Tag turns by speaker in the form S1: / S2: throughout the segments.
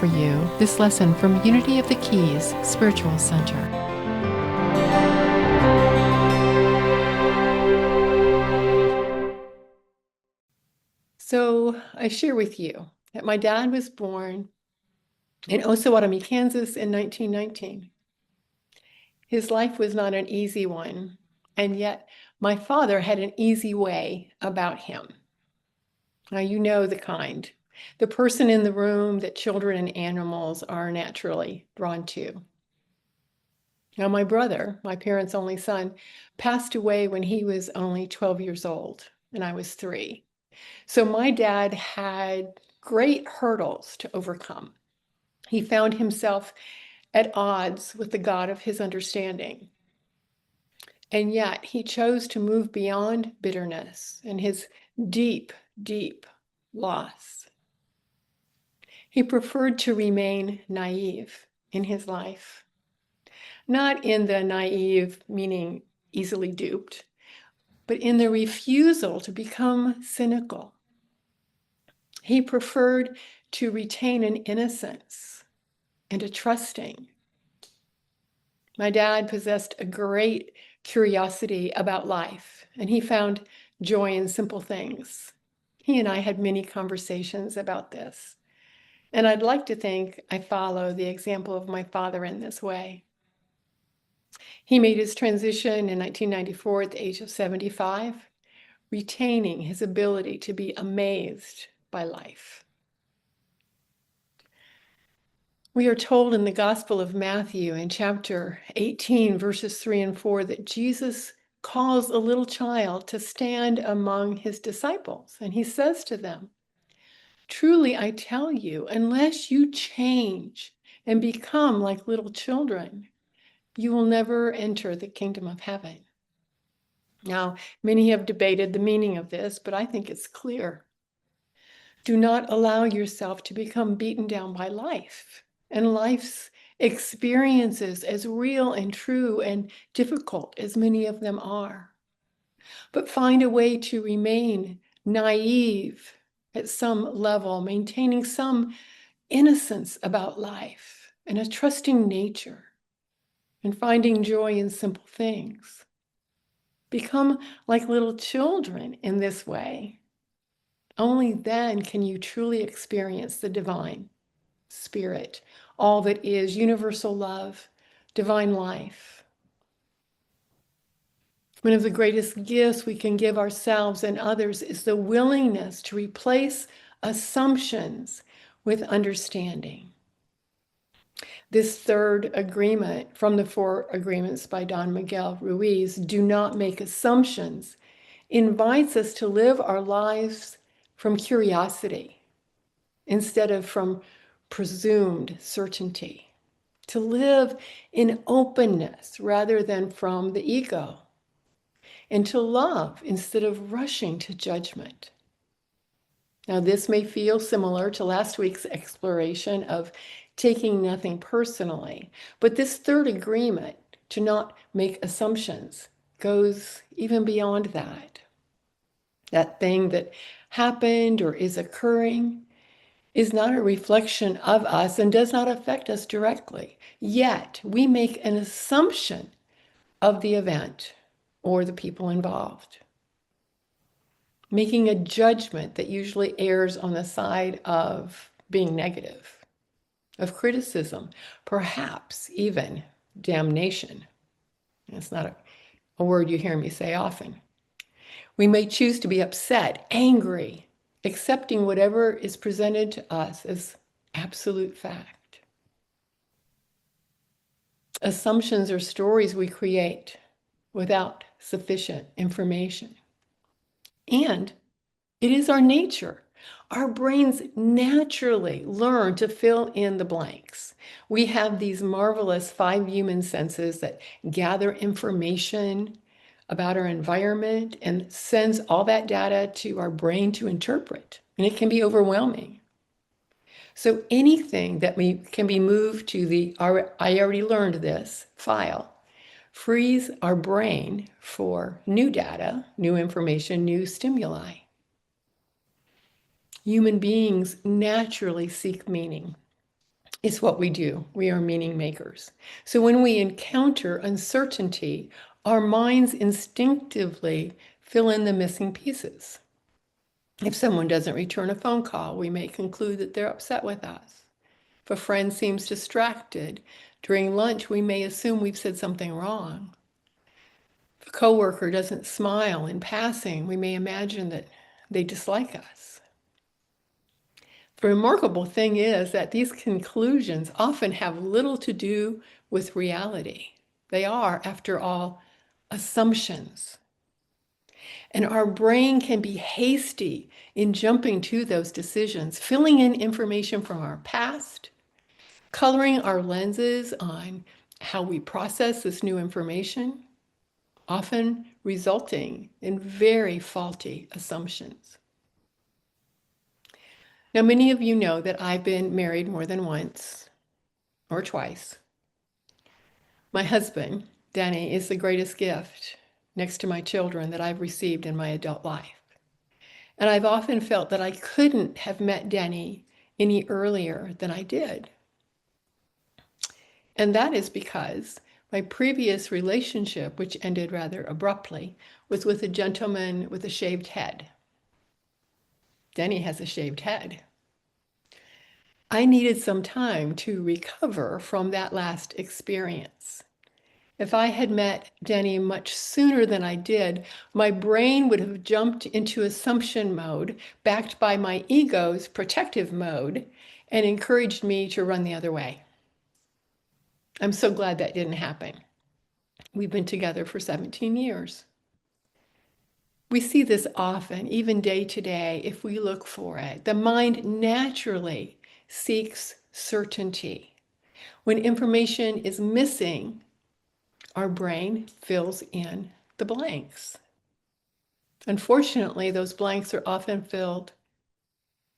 S1: for you this lesson from Unity of the Keys Spiritual Center. So I share with you that my dad was born in Osawatomie, Kansas in 1919. His life was not an easy one, and yet my father had an easy way about him. Now, you know the kind. The person in the room that children and animals are naturally drawn to. Now, my brother, my parents' only son, passed away when he was only 12 years old, and I was 3. So my dad had great hurdles to overcome. He found himself at odds with the God of his understanding. And yet he chose to move beyond bitterness and his deep, deep loss. He preferred to remain naive in his life. Not in the naive, meaning easily duped, but in the refusal to become cynical. He preferred to retain an innocence and a trusting. My dad possessed a great curiosity about life, and he found joy in simple things. He and I had many conversations about this. And I'd like to think I follow the example of my father in this way. He made his transition in 1994 at the age of 75, retaining his ability to be amazed by life. We are told in the Gospel of Matthew in chapter 18, verses 3 and 4, that Jesus calls a little child to stand among his disciples. And he says to them, "Truly, I tell you, unless you change and become like little children, you will never enter the kingdom of heaven." Now, many have debated the meaning of this, but I think it's clear. Do not allow yourself to become beaten down by life and life's experiences, as real and true and difficult as many of them are. But find a way to remain naive at some level, maintaining some innocence about life and a trusting nature, and finding joy in simple things. Become like little children in this way. Only then can you truly experience the divine spirit, all that is universal love, divine life. One of the greatest gifts we can give ourselves and others is the willingness to replace assumptions with understanding. This third agreement from the 4 agreements by Don Miguel Ruiz, do not make assumptions, invites us to live our lives from curiosity instead of from presumed certainty, to live in openness rather than from the ego, and to love instead of rushing to judgment. Now, this may feel similar to last week's exploration of taking nothing personally, but this third agreement to not make assumptions goes even beyond that. That thing that happened or is occurring is not a reflection of us and does not affect us directly. Yet we make an assumption of the event or the people involved, making a judgment that usually errs on the side of being negative, of criticism, perhaps even damnation. That's not a word you hear me say often. We may choose to be upset, angry, accepting whatever is presented to us as absolute fact. Assumptions are stories we create without sufficient information. And it is our nature. Our brains naturally learn to fill in the blanks. We have these marvelous 5 human senses that gather information about our environment and sends all that data to our brain to interpret. And it can be overwhelming. So anything that can be moved to the "I already learned this" file frees our brain for new data, new information, new stimuli. Human beings naturally seek meaning. It's what we do. We are meaning makers. So when we encounter uncertainty, our minds instinctively fill in the missing pieces. If someone doesn't return a phone call, we may conclude that they're upset with us. If a friend seems distracted during lunch, we may assume we've said something wrong. If a coworker doesn't smile in passing, we may imagine that they dislike us. The remarkable thing is that these conclusions often have little to do with reality. They are, after all, assumptions. And our brain can be hasty in jumping to those decisions, filling in information from our past, coloring our lenses on how we process this new information, often resulting in very faulty assumptions. Now, many of you know that I've been married more than once or twice. My husband, Danny, is the greatest gift next to my children that I've received in my adult life. And I've often felt that I couldn't have met Danny any earlier than I did. And that is because my previous relationship, which ended rather abruptly, was with a gentleman with a shaved head. Danny has a shaved head. I needed some time to recover from that last experience. If I had met Danny much sooner than I did, my brain would have jumped into assumption mode, backed by my ego's protective mode, and encouraged me to run the other way. I'm so glad that didn't happen. We've been together for 17 years. We see this often, even day to day, if we look for it. The mind naturally seeks certainty. When information is missing, our brain fills in the blanks. Unfortunately, those blanks are often filled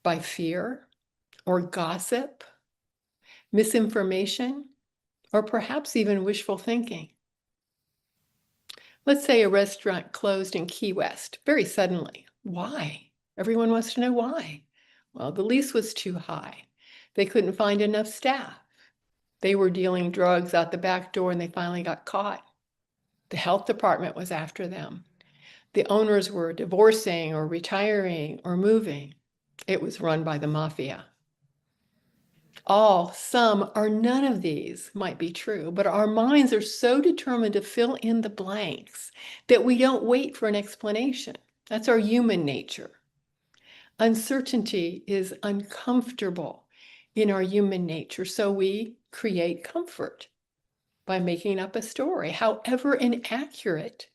S1: by fear or gossip, misinformation, or perhaps even wishful thinking. Let's say a restaurant closed in Key West very suddenly. Why? Everyone wants to know why. Well, the lease was too high. They couldn't find enough staff. They were dealing drugs out the back door and they finally got caught. The health department was after them. The owners were divorcing or retiring or moving. It was run by the mafia. All, some, or none of these might be true, but our minds are so determined to fill in the blanks that we don't wait for an explanation. That's our human nature. Uncertainty is uncomfortable in our human nature, so we create comfort by making up a story, however inaccurate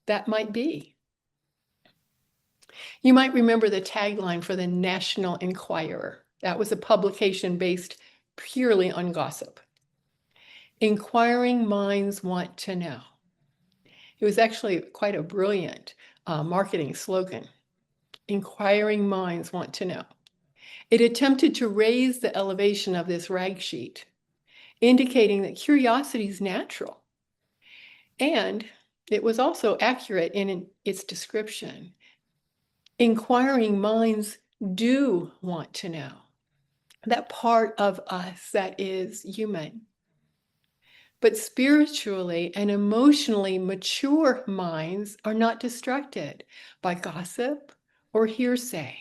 S1: that might be. You might remember the tagline for the National Enquirer. That was a publication based purely on gossip. Inquiring minds want to know. It was actually quite a brilliant marketing slogan. Inquiring minds want to know. It attempted to raise the elevation of this rag sheet, indicating that curiosity is natural. And it was also accurate in its description. Inquiring minds do want to know. That part of us that is human. But spiritually and emotionally mature minds are not distracted by gossip or hearsay.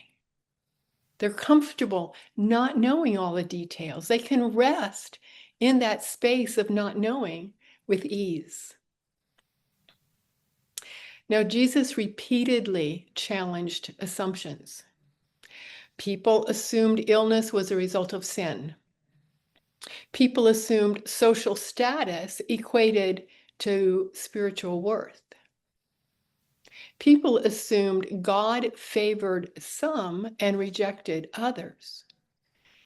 S1: They're comfortable not knowing all the details. They can rest in that space of not knowing with ease. Now, Jesus repeatedly challenged assumptions. People assumed illness was a result of sin. People assumed social status equated to spiritual worth. People assumed God favored some and rejected others.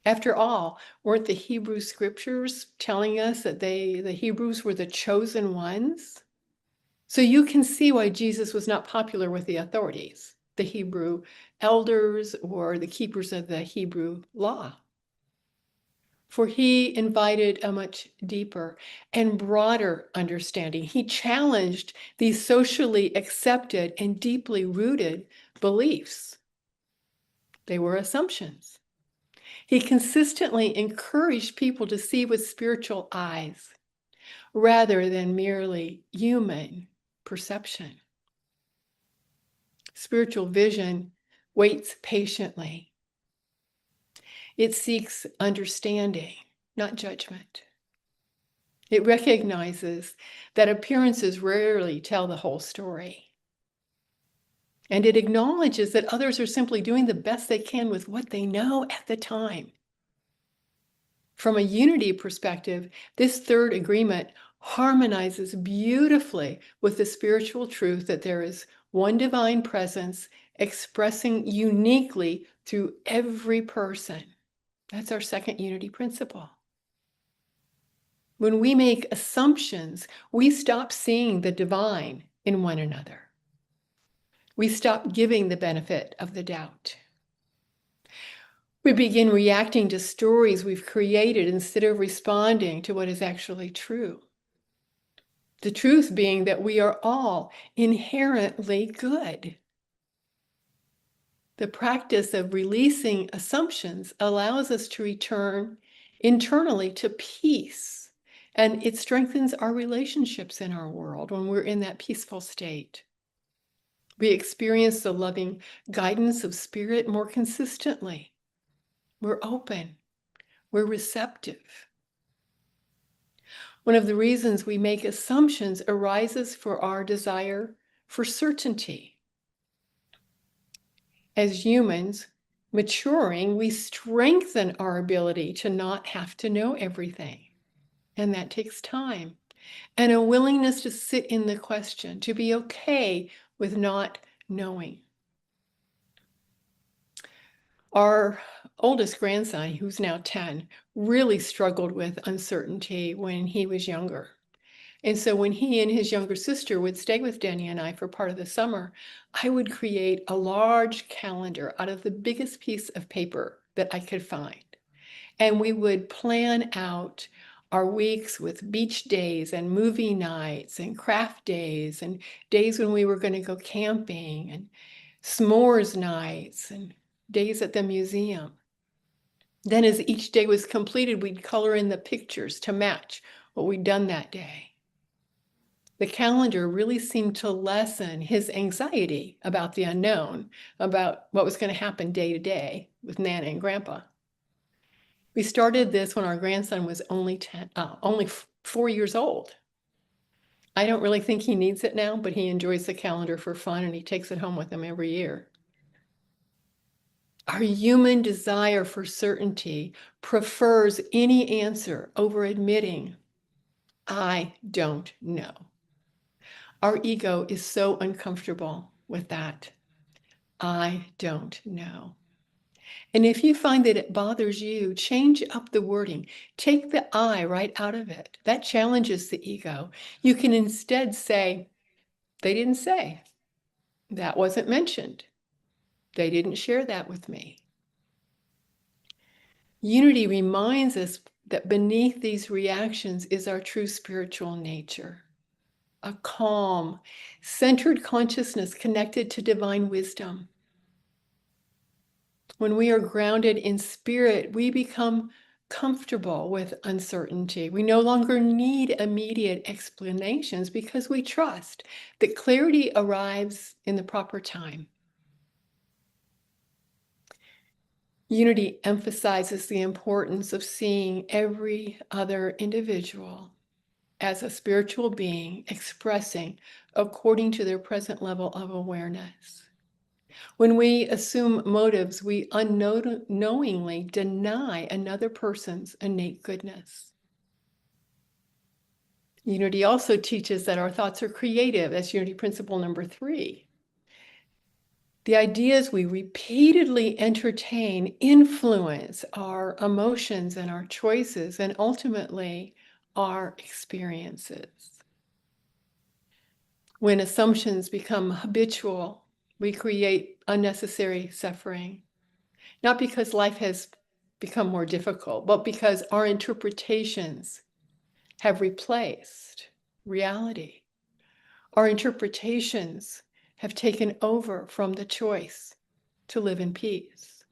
S1: After all, weren't the Hebrew scriptures telling us that the Hebrews were the chosen ones? So you can see why Jesus was not popular with the authorities, the Hebrew elders or the keepers of the Hebrew law. For he invited a much deeper and broader understanding. He challenged these socially accepted and deeply rooted beliefs. They were assumptions. He consistently encouraged people to see with spiritual eyes rather than merely human perception. Spiritual vision waits patiently. It seeks understanding, not judgment. It recognizes that appearances rarely tell the whole story. And it acknowledges that others are simply doing the best they can with what they know at the time. From a unity perspective, this third agreement harmonizes beautifully with the spiritual truth that there is one divine presence expressing uniquely through every person. That's our second unity principle. When we make assumptions, we stop seeing the divine in one another. We stop giving the benefit of the doubt. We begin reacting to stories we've created instead of responding to what is actually true. The truth being that we are all inherently good. The practice of releasing assumptions allows us to return internally to peace, and it strengthens our relationships in our world when we're in that peaceful state. We experience the loving guidance of spirit more consistently. We're open. We're receptive. One of the reasons we make assumptions arises for our desire for certainty. As humans, maturing, we strengthen our ability to not have to know everything. And that takes time. And a willingness to sit in the question, to be okay with not knowing. Our oldest grandson, who's now 10, really struggled with uncertainty when he was younger. And so when he and his younger sister would stay with Denny and I for part of the summer, I would create a large calendar out of the biggest piece of paper that I could find. And we would plan out our weeks with beach days and movie nights and craft days and days when we were going to go camping and s'mores nights and days at the museum. Then as each day was completed, we'd color in the pictures to match what we'd done that day. The calendar really seemed to lessen his anxiety about the unknown, about what was going to happen day to day with Nana and Grandpa. We started this when our grandson was only 4 years old. I don't really think he needs it now, but he enjoys the calendar for fun and he takes it home with him every year. Our human desire for certainty prefers any answer over admitting, I don't know. Our ego is so uncomfortable with that. I don't know. And if you find that it bothers you, change up the wording. Take the I right out of it. That challenges the ego. You can instead say, they didn't say. That wasn't mentioned. They didn't share that with me. Unity reminds us that beneath these reactions is our true spiritual nature. A calm, centered consciousness connected to divine wisdom. When we are grounded in spirit, we become comfortable with uncertainty. We no longer need immediate explanations because we trust that clarity arrives in the proper time. Unity emphasizes the importance of seeing every other individual as a spiritual being expressing according to their present level of awareness. When we assume motives, we unknowingly deny another person's innate goodness. Unity also teaches that our thoughts are creative. That's unity principle number 3. The ideas we repeatedly entertain influence our emotions and our choices and ultimately our experiences. When assumptions become habitual, we create unnecessary suffering, not because life has become more difficult, but because our interpretations have replaced reality. Our interpretations have taken over from the choice to live in peace.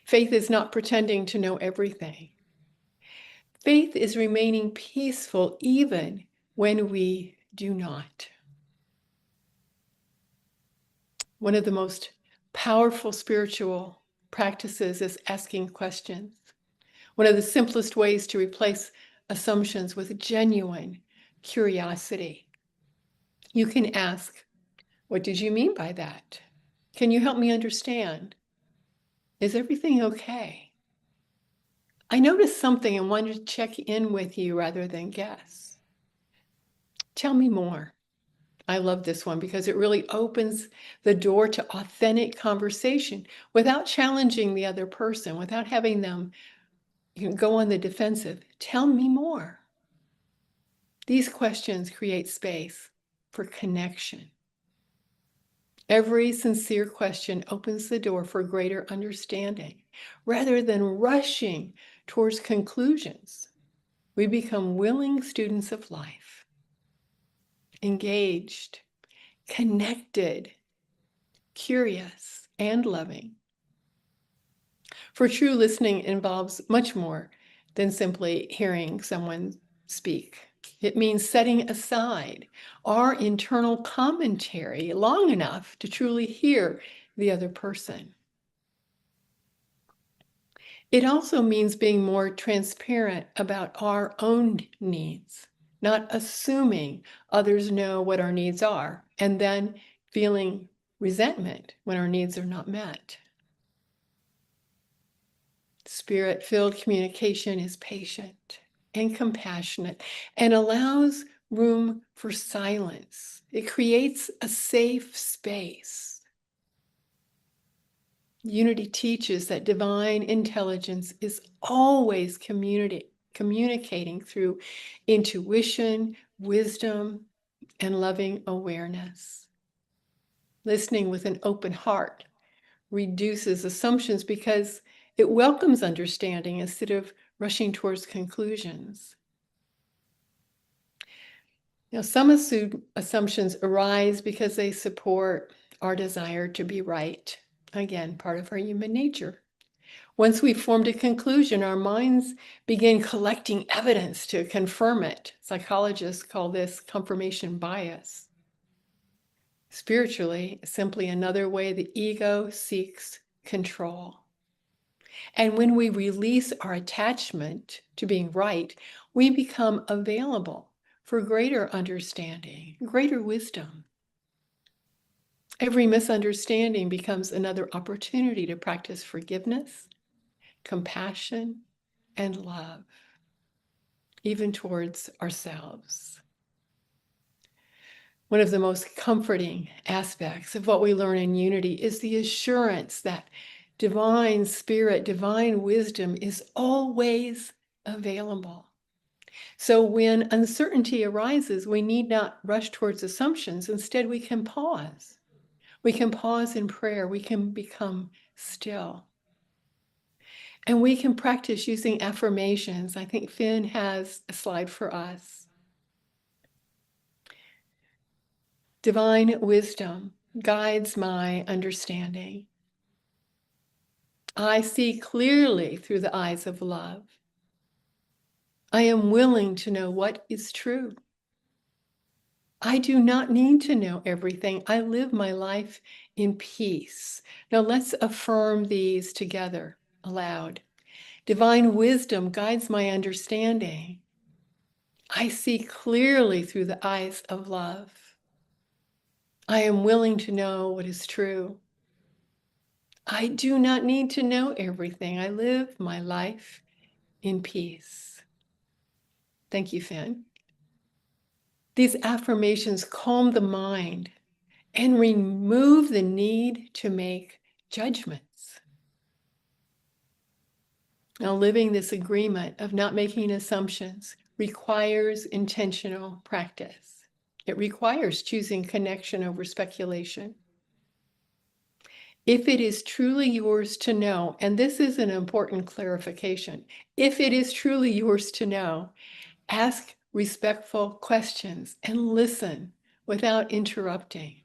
S1: Faith is not pretending to know everything. Faith is remaining peaceful even when we do not. One of the most powerful spiritual practices is asking questions. One of the simplest ways to replace assumptions with genuine curiosity. You can ask, what did you mean by that? Can you help me understand? Is everything okay? I noticed something and wanted to check in with you rather than guess. Tell me more. I love this one because it really opens the door to authentic conversation without challenging the other person, without having them go on the defensive. Tell me more. These questions create space for connection. Every sincere question opens the door for greater understanding. Rather than rushing towards conclusions, we become willing students of life, engaged, connected, curious, and loving. For true listening involves much more than simply hearing someone speak. It means setting aside our internal commentary long enough to truly hear the other person. It also means being more transparent about our own needs, not assuming others know what our needs are, and then feeling resentment when our needs are not met. Spirit-filled communication is patient and compassionate and allows room for silence. It creates a safe space. Unity teaches that divine intelligence is always communicating through intuition, wisdom, and loving awareness. Listening with an open heart reduces assumptions because it welcomes understanding instead of rushing towards conclusions. Now, some assumptions arise because they support our desire to be right. Again, part of our human nature. Once we've formed a conclusion, our minds begin collecting evidence to confirm it. Psychologists call this confirmation bias. Spiritually, simply another way the ego seeks control. And when we release our attachment to being right, we become available for greater understanding, greater wisdom. Every misunderstanding becomes another opportunity to practice forgiveness, compassion, and love, even towards ourselves. One of the most comforting aspects of what we learn in unity is the assurance that divine spirit, divine wisdom is always available. So when uncertainty arises, we need not rush towards assumptions. Instead, we can pause. We can pause in prayer. We can become still. And we can practice using affirmations. I think Finn has a slide for us. Divine wisdom guides my understanding. I see clearly through the eyes of love. I am willing to know what is true. I do not need to know everything. I live my life in peace. Now let's affirm these together aloud. Divine wisdom guides my understanding. I see clearly through the eyes of love. I am willing to know what is true. I do not need to know everything. I live my life in peace. Thank you, Finn. These affirmations calm the mind and remove the need to make judgments. Now, living this agreement of not making assumptions requires intentional practice. It requires choosing connection over speculation. If it is truly yours to know, and this is an important clarification, if it is truly yours to know, ask respectful questions and listen without interrupting.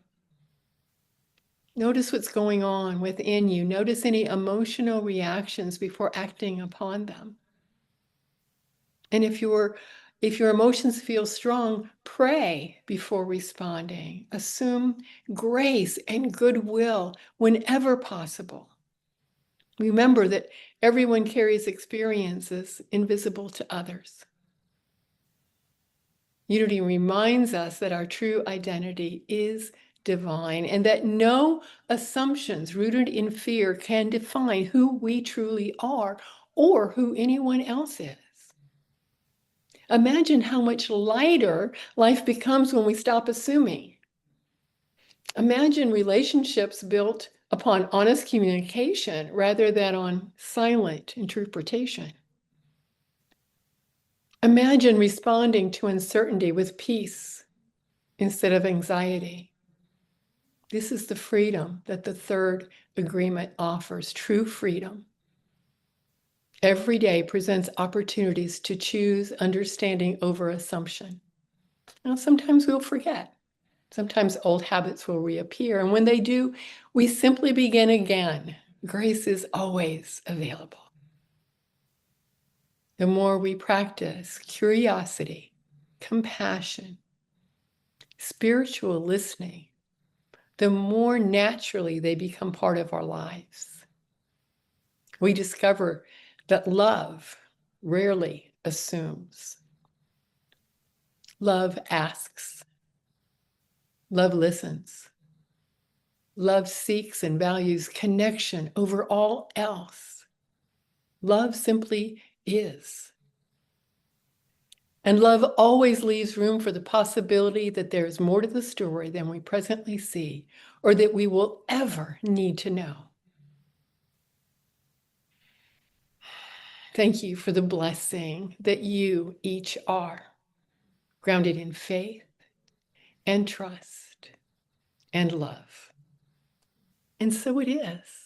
S1: Notice what's going on within you. Notice any emotional reactions before acting upon them. And if your emotions feel strong, pray before responding. Assume grace and goodwill whenever possible. Remember that everyone carries experiences invisible to others. Unity reminds us that our true identity is divine and that no assumptions rooted in fear can define who we truly are or who anyone else is. Imagine how much lighter life becomes when we stop assuming. Imagine relationships built upon honest communication rather than on silent interpretation. Imagine responding to uncertainty with peace instead of anxiety. This is the freedom that the third agreement offers, true freedom. Every day presents opportunities to choose understanding over assumption. Now, sometimes we'll forget. Sometimes old habits will reappear. And when they do, we simply begin again. Grace is always available. The more we practice curiosity, compassion, spiritual listening, the more naturally they become part of our lives. We discover that love rarely assumes. Love asks. Love listens. Love seeks and values connection over all else. Love simply is. And love always leaves room for the possibility that there is more to the story than we presently see or that we will ever need to know. Thank you for the blessing that you each are, grounded in faith and trust and love. And so it is.